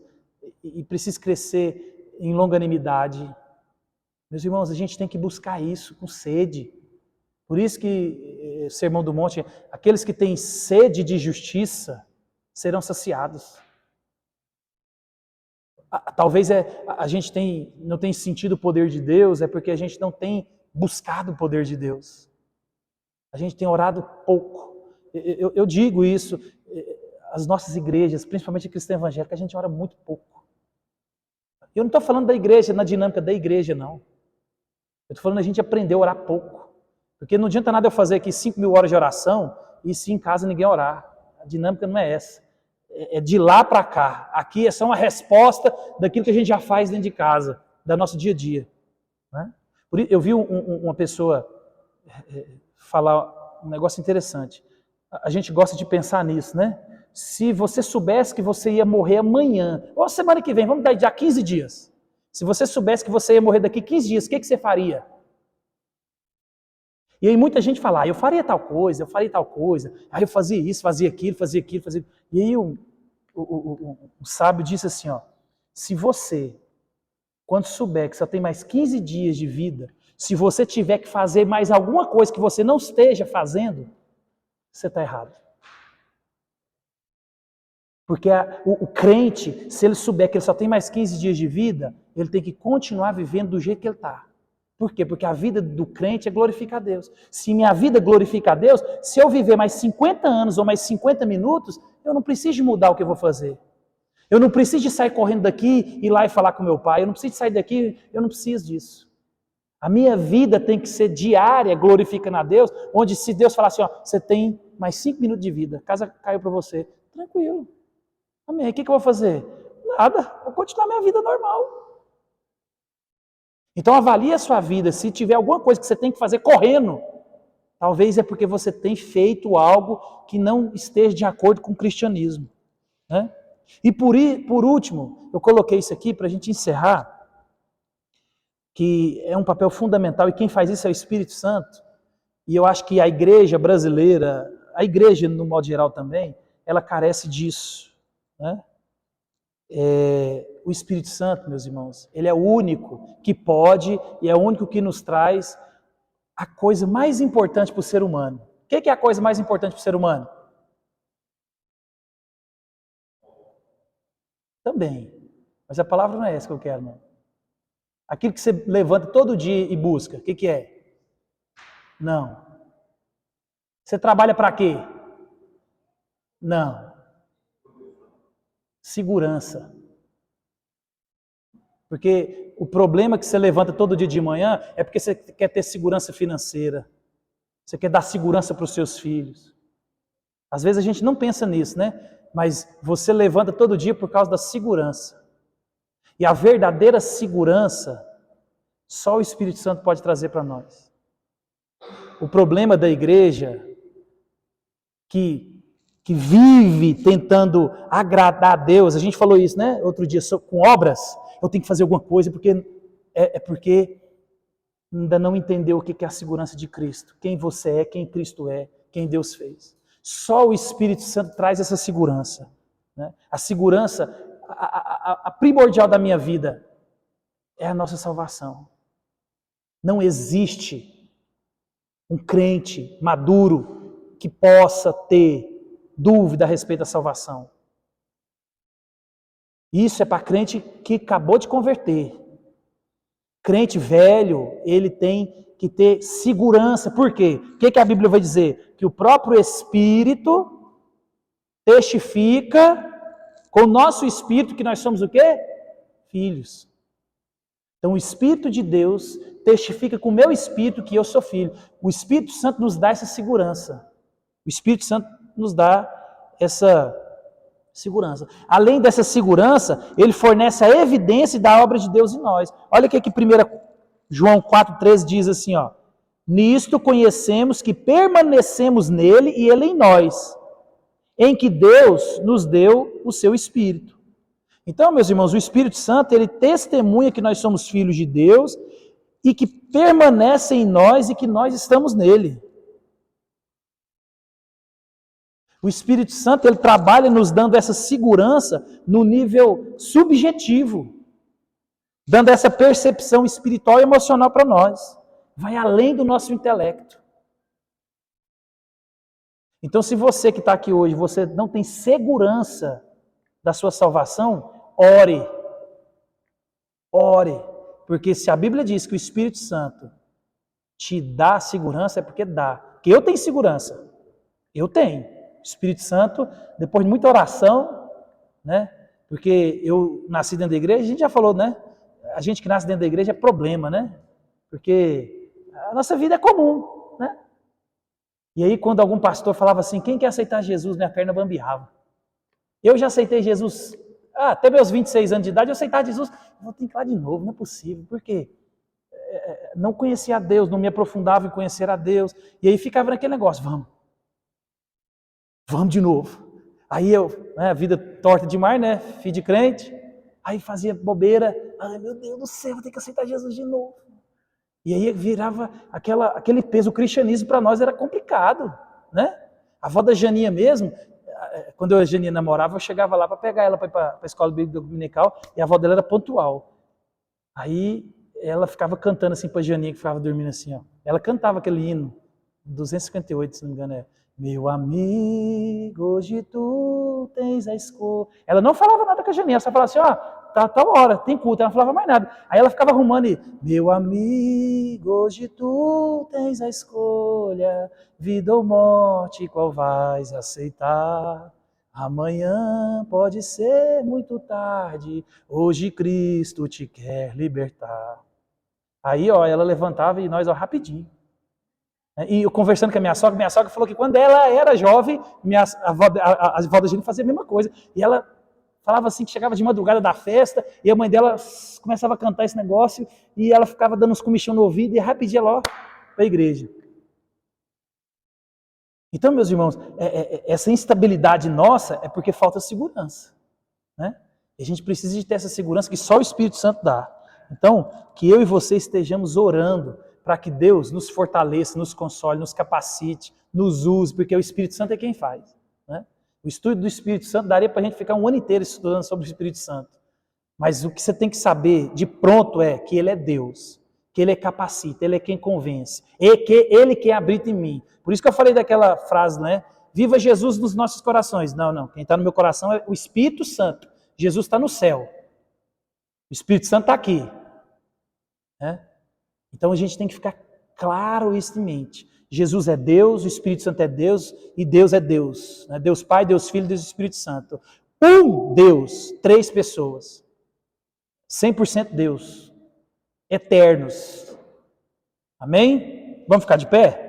e preciso crescer em longanimidade. Meus irmãos, a gente tem que buscar isso com sede. Por isso que, Sermão do Monte, aqueles que têm sede de justiça serão saciados. Talvez a gente não tenha sentido o poder de Deus, é porque a gente não tem buscado o poder de Deus. A gente tem orado pouco. Eu digo isso, as nossas igrejas, principalmente a cristã evangélica, a gente ora muito pouco. Eu não estou falando da igreja, na dinâmica da igreja, não. Eu estou falando da gente aprender a orar pouco. Porque não adianta nada eu fazer aqui 5.000 horas de oração e se em casa ninguém orar. A dinâmica não é essa. É de lá para cá. Aqui é só uma resposta daquilo que a gente já faz dentro de casa, da nosso dia a dia. Né? Eu vi uma pessoa falar um negócio interessante. A gente gosta de pensar nisso, né? Se você soubesse que você ia morrer amanhã, ou semana que vem, vamos dar já 15 dias. Se você soubesse que você ia morrer daqui 15 dias, o que você faria? E aí muita gente fala, eu faria tal coisa, eu faria tal coisa. Aí eu fazia isso, fazia aquilo, fazia aquilo, fazia... E aí o sábio disse assim, ó, se você, quando souber que só tem mais 15 dias de vida, se você tiver que fazer mais alguma coisa que você não esteja fazendo, você está errado. Porque o crente, se ele souber que ele só tem mais 15 dias de vida, ele tem que continuar vivendo do jeito que ele está. Por quê? Porque a vida do crente é glorificar a Deus. Se minha vida glorifica a Deus, se eu viver mais 50 anos ou mais 50 minutos, eu não preciso de mudar o que eu vou fazer. Eu não preciso de sair correndo daqui, ir lá e falar com meu pai. Eu não preciso de sair daqui, eu não preciso disso. A minha vida tem que ser diária, glorificando a Deus, onde se Deus falar assim, ó, você tem mais 5 minutos de vida, a casa caiu para você, tranquilo. Amém. O que eu vou fazer? Nada, vou continuar minha vida normal. Então avalie a sua vida, se tiver alguma coisa que você tem que fazer correndo, talvez é porque você tem feito algo que não esteja de acordo com o cristianismo. Né? E por último, eu coloquei isso aqui para a gente encerrar, que é um papel fundamental, e quem faz isso é o Espírito Santo, e eu acho que a igreja brasileira, a igreja no modo geral também, ela carece disso. Né? O Espírito Santo, meus irmãos, ele é o único que pode e é o único que nos traz a coisa mais importante para o ser humano. O que é a coisa mais importante para o ser humano? Também. Mas a palavra não é essa que eu quero, não. Aquilo que você levanta todo dia e busca, o que é? Não. Você trabalha para quê? Não. Segurança. Porque o problema que você levanta todo dia de manhã é porque você quer ter segurança financeira. Você quer dar segurança para os seus filhos. Às vezes a gente não pensa nisso, né? Mas você levanta todo dia por causa da segurança. E a verdadeira segurança, só o Espírito Santo pode trazer para nós. O problema da igreja, que vive tentando agradar a Deus, a gente falou isso, né? Outro dia, com obras, eu tenho que fazer alguma coisa, porque ainda não entendeu o que é a segurança de Cristo. Quem você é, quem Cristo é, quem Deus fez. Só o Espírito Santo traz essa segurança. Né? A segurança, a primordial da minha vida é a nossa salvação. Não existe um crente maduro que possa ter dúvida a respeito da salvação. Isso é para crente que acabou de converter. Crente velho, ele tem que ter segurança. Por quê? O que a Bíblia vai dizer? Que o próprio Espírito testifica com o nosso Espírito que nós somos o quê? Filhos. Então o Espírito de Deus testifica com o meu Espírito que eu sou filho. O Espírito Santo nos dá essa segurança. O Espírito Santo nos dá essa segurança. Além dessa segurança, ele fornece a evidência da obra de Deus em nós. Olha o que 1 João 4,13 diz assim, ó. Nisto conhecemos que permanecemos nele e ele em nós, em que Deus nos deu o seu Espírito. Então, meus irmãos, o Espírito Santo, ele testemunha que nós somos filhos de Deus e que permanece em nós e que nós estamos nele. O Espírito Santo, ele trabalha nos dando essa segurança no nível subjetivo, dando essa percepção espiritual e emocional para nós. Vai além do nosso intelecto. Então, se você que está aqui hoje, você não tem segurança da sua salvação, ore. Ore. Porque se a Bíblia diz que o Espírito Santo te dá segurança, é porque dá. Porque eu tenho segurança. Eu tenho. O Espírito Santo, depois de muita oração, né? Porque eu nasci dentro da igreja, a gente já falou, né? A gente que nasce dentro da igreja é problema, né? Porque a nossa vida é comum, né? E aí quando algum pastor falava assim, quem quer aceitar Jesus? Minha perna bambeava. Eu já aceitei Jesus, até meus 26 anos de idade, eu aceitava Jesus. Eu vou ter que ir lá de novo, não é possível. Por quê? Não conhecia a Deus, não me aprofundava em conhecer a Deus. E aí ficava naquele negócio, vamos de novo. Aí eu, né, vida torta demais, né? Filho de crente. Aí fazia bobeira, ai meu Deus do céu, vou ter que aceitar Jesus de novo. E aí virava aquele peso. O cristianismo para nós era complicado, né? A avó da Janinha mesmo, quando a Janinha namorava, eu chegava lá para pegar ela para ir para a escola bíblica dominical, e a avó dela era pontual. Aí ela ficava cantando assim para a Janinha, que ficava dormindo assim, ó. Ela cantava aquele hino, 258, se não me engano, meu amigo, hoje tu tens a escolha. Ela não falava nada com a Janinha, ela só falava assim, ó, tá tal hora, tem culto. Ela não falava mais nada. Aí ela ficava arrumando e, meu amigo, hoje tu tens a escolha, vida ou morte, qual vais aceitar? Amanhã pode ser muito tarde, hoje Cristo te quer libertar. Aí, ó, ela levantava e nós, ó, rapidinho. E eu conversando com a minha sogra falou que quando ela era jovem, a avó da gente fazia a mesma coisa. E ela falava assim que chegava de madrugada da festa, e a mãe dela começava a cantar esse negócio, e ela ficava dando uns comichão no ouvido, e rapidinho ela, ó, para a igreja. Então, meus irmãos, essa instabilidade nossa é porque falta segurança, né? E a gente precisa de ter essa segurança que só o Espírito Santo dá. Então, que eu e você estejamos orando para que Deus nos fortaleça, nos console, nos capacite, nos use, porque o Espírito Santo é quem faz, né? O estudo do Espírito Santo daria para a gente ficar um ano inteiro estudando sobre o Espírito Santo. Mas o que você tem que saber de pronto é que Ele é Deus, que Ele capacita, Ele é quem convence, e que Ele quem habita em mim. Por isso que eu falei daquela frase, né? Viva Jesus nos nossos corações. Não. Quem está no meu coração é o Espírito Santo. Jesus está no céu. O Espírito Santo está aqui, né? Então a gente tem que ficar claro isso em mente. Jesus é Deus, o Espírito Santo é Deus e Deus é Deus, né? Deus Pai, Deus Filho, Deus Espírito Santo. Um Deus, 3 pessoas. 100% Deus. Eternos. Amém? Vamos ficar de pé?